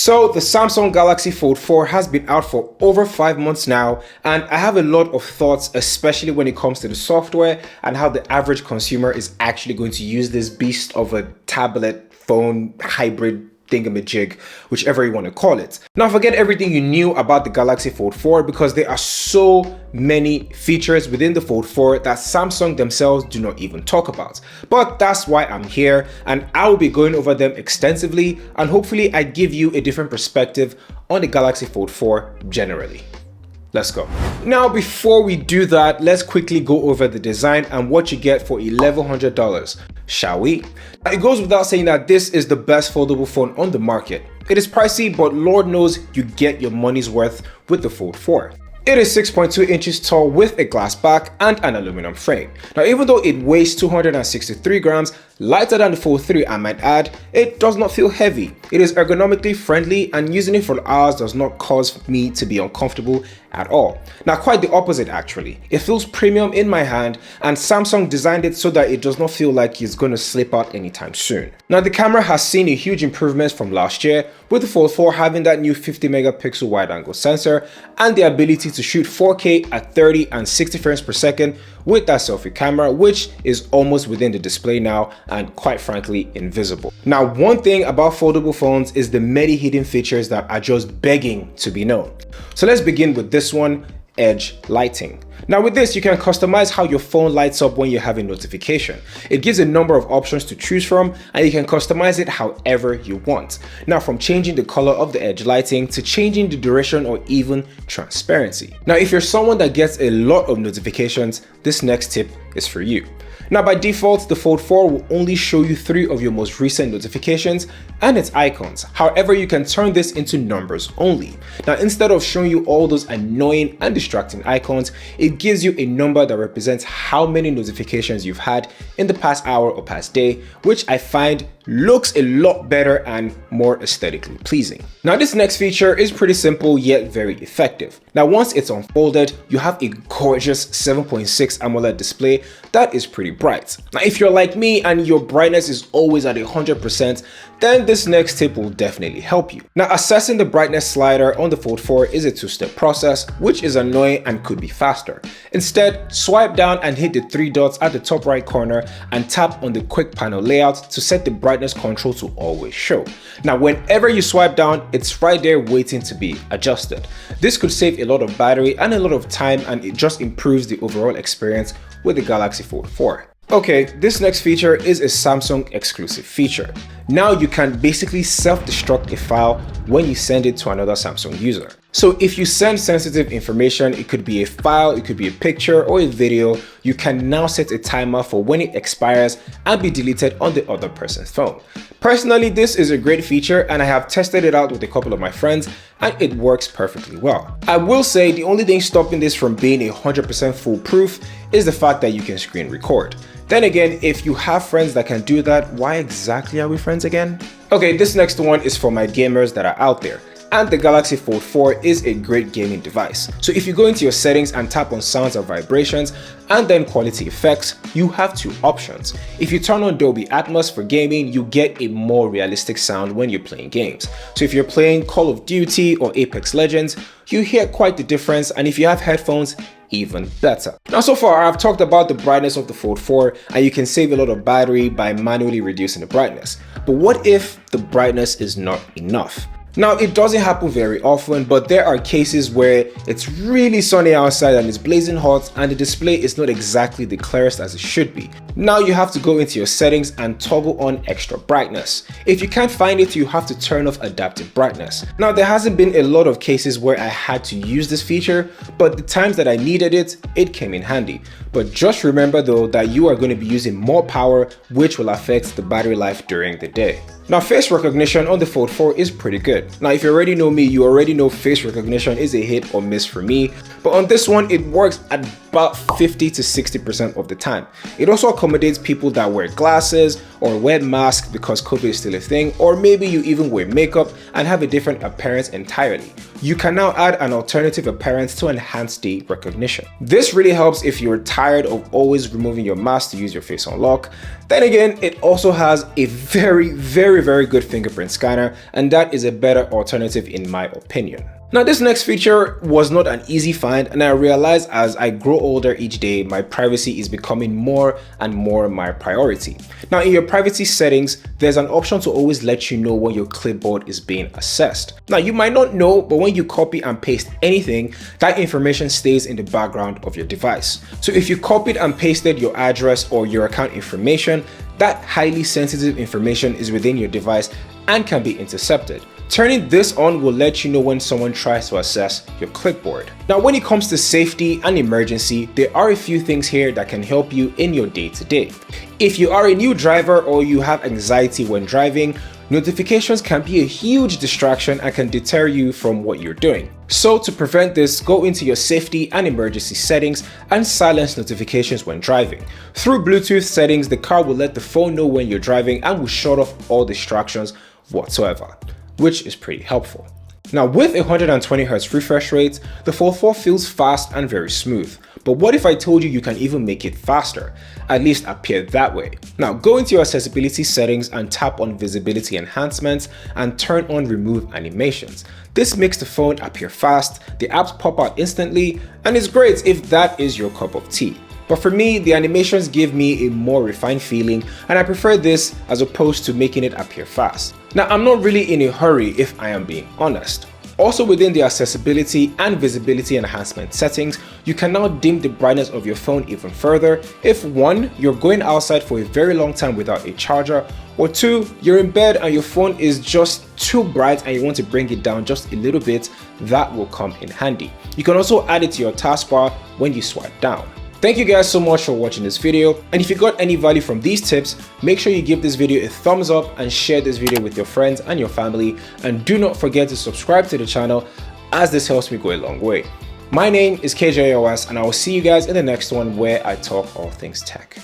So the Samsung Galaxy Fold 4 has been out for over 5 months now, and I have a lot of thoughts, especially when it comes to the software and how the average consumer is actually going to use this beast of a tablet phone hybrid thingamajig, whichever you want to call it. Now forget everything you knew about the Galaxy Fold 4 because there are so many features within the Fold 4 that Samsung themselves do not even talk about. But that's why I'm here, and I will be going over them extensively, and hopefully I give you a different perspective on the Galaxy Fold 4 generally. Let's go. Now before we do that, let's quickly go over the design and what you get for $1,100, shall we? It goes without saying that this is the best foldable phone on the market. It is pricey, but Lord knows you get your money's worth with the Fold 4. It is 6.2 inches tall with a glass back and an aluminum frame. Now even though it weighs 263 grams, lighter than the Fold 3 I might add, it does not feel heavy. It is ergonomically friendly and using it for hours does not cause me to be uncomfortable at all. Now quite the opposite actually. It feels premium in my hand, and Samsung designed it so that it does not feel like it's going to slip out anytime soon. Now the camera has seen a huge improvement from last year, with the Fold 4 having that new 50 megapixel wide angle sensor and the ability to shoot 4K at 30 and 60 frames per second with that selfie camera, which is almost within the display now and quite frankly invisible. Now one thing about foldable phones is the many hidden features that are just begging to be known. So let's begin with this one, edge lighting. Now with this, you can customize how your phone lights up when you have a notification. It gives a number of options to choose from, and you can customize it however you want. Now from changing the color of the edge lighting to changing the duration or even transparency. Now if you're someone that gets a lot of notifications, this next tip is for you. Now by default, the Fold 4 will only show you 3 of your most recent notifications and its icons. However, you can turn this into numbers only. Now instead of showing you all those annoying and distracting icons, it gives you a number that represents how many notifications you've had in the past hour or past day, which I find looks a lot better and more aesthetically pleasing. Now this next feature is pretty simple yet very effective. Now once it's unfolded, you have a gorgeous 7.6 AMOLED display that is pretty bright. Now if you're like me and your brightness is always at 100%, then this next tip will definitely help you. Now assessing the brightness slider on the Fold 4 is a 2-step process, which is annoying and could be faster. Instead, swipe down and hit the 3 dots at the top right corner and tap on the quick panel layout to set the brightness control to always show. Now whenever you swipe down, it's right there waiting to be adjusted. This could save a lot of battery and a lot of time, and it just improves the overall experience with the Galaxy Fold 4. Okay, this next feature is a Samsung exclusive feature. Now you can basically self-destruct a file when you send it to another Samsung user. So if you send sensitive information, it could be a file, it could be a picture or a video, you can now set a timer for when it expires and be deleted on the other person's phone. Personally, this is a great feature and I have tested it out with a couple of my friends and it works perfectly well. I will say the only thing stopping this from being 100% foolproof is the fact that you can screen record. Then again, if you have friends that can do that, why exactly are we friends again? Okay, this next one is for my gamers that are out there. And the Galaxy Fold 4 is a great gaming device. So if you go into your settings and tap on sounds and vibrations and then quality effects, you have 2 options. If you turn on Dolby Atmos for gaming, you get a more realistic sound when you're playing games. So if you're playing Call of Duty or Apex Legends, you hear quite the difference, and if you have headphones, even better. Now so far I've talked about the brightness of the Fold 4 and you can save a lot of battery by manually reducing the brightness. But what if the brightness is not enough? Now it doesn't happen very often, but there are cases where it's really sunny outside and it's blazing hot and the display is not exactly the clearest as it should be. Now you have to go into your settings and toggle on extra brightness. If you can't find it, you have to turn off adaptive brightness. Now there hasn't been a lot of cases where I had to use this feature, but the times that I needed it, it came in handy. But just remember though that you are going to be using more power, which will affect the battery life during the day. Now face recognition on the Fold 4 is pretty good. Now if you already know me, you already know face recognition is a hit or miss for me, but on this one it works at about 50 to 60% of the time. It also accommodates people that wear glasses or wear masks because COVID is still a thing, or maybe you even wear makeup and have a different appearance entirely. You can now add an alternative appearance to enhance the recognition. This really helps if you're tired of always removing your mask to use your face unlock. Then again, it also has a very good fingerprint scanner, and that is a better alternative in my opinion. Now, this next feature was not an easy find, and I realized as I grow older each day, my privacy is becoming more and more my priority. Now, in your privacy settings, there's an option to always let you know when your clipboard is being assessed. Now, you might not know, but when you copy and paste anything, that information stays in the background of your device. So if you copied and pasted your address or your account information, that highly sensitive information is within your device and can be intercepted. Turning this on will let you know when someone tries to access your clipboard. Now, when it comes to safety and emergency, there are a few things here that can help you in your day-to-day. If you are a new driver or you have anxiety when driving, notifications can be a huge distraction and can deter you from what you're doing. So to prevent this, go into your safety and emergency settings and silence notifications when driving. Through Bluetooth settings, the car will let the phone know when you're driving and will shut off all distractions whatsoever, which is pretty helpful. Now, with 120Hz refresh rate, the Fold 4 feels fast and very smooth. But what if I told you can even make it faster? At least appear that way. Now, go into your accessibility settings and tap on visibility enhancements and turn on remove animations. This makes the phone appear fast, the apps pop out instantly, and it's great if that is your cup of tea. But for me, the animations give me a more refined feeling, and I prefer this as opposed to making it appear fast. Now, I'm not really in a hurry if I am being honest. Also, within the accessibility and visibility enhancement settings, you can now dim the brightness of your phone even further if 1, you're going outside for a very long time without a charger, or 2, you're in bed and your phone is just too bright and you want to bring it down just a little bit. That will come in handy. You can also add it to your taskbar when you swipe down. Thank you guys so much for watching this video, and if you got any value from these tips, make sure you give this video a thumbs up and share this video with your friends and your family, and do not forget to subscribe to the channel as this helps me go a long way. My name is KJOS, and I will see you guys in the next one where I talk all things tech.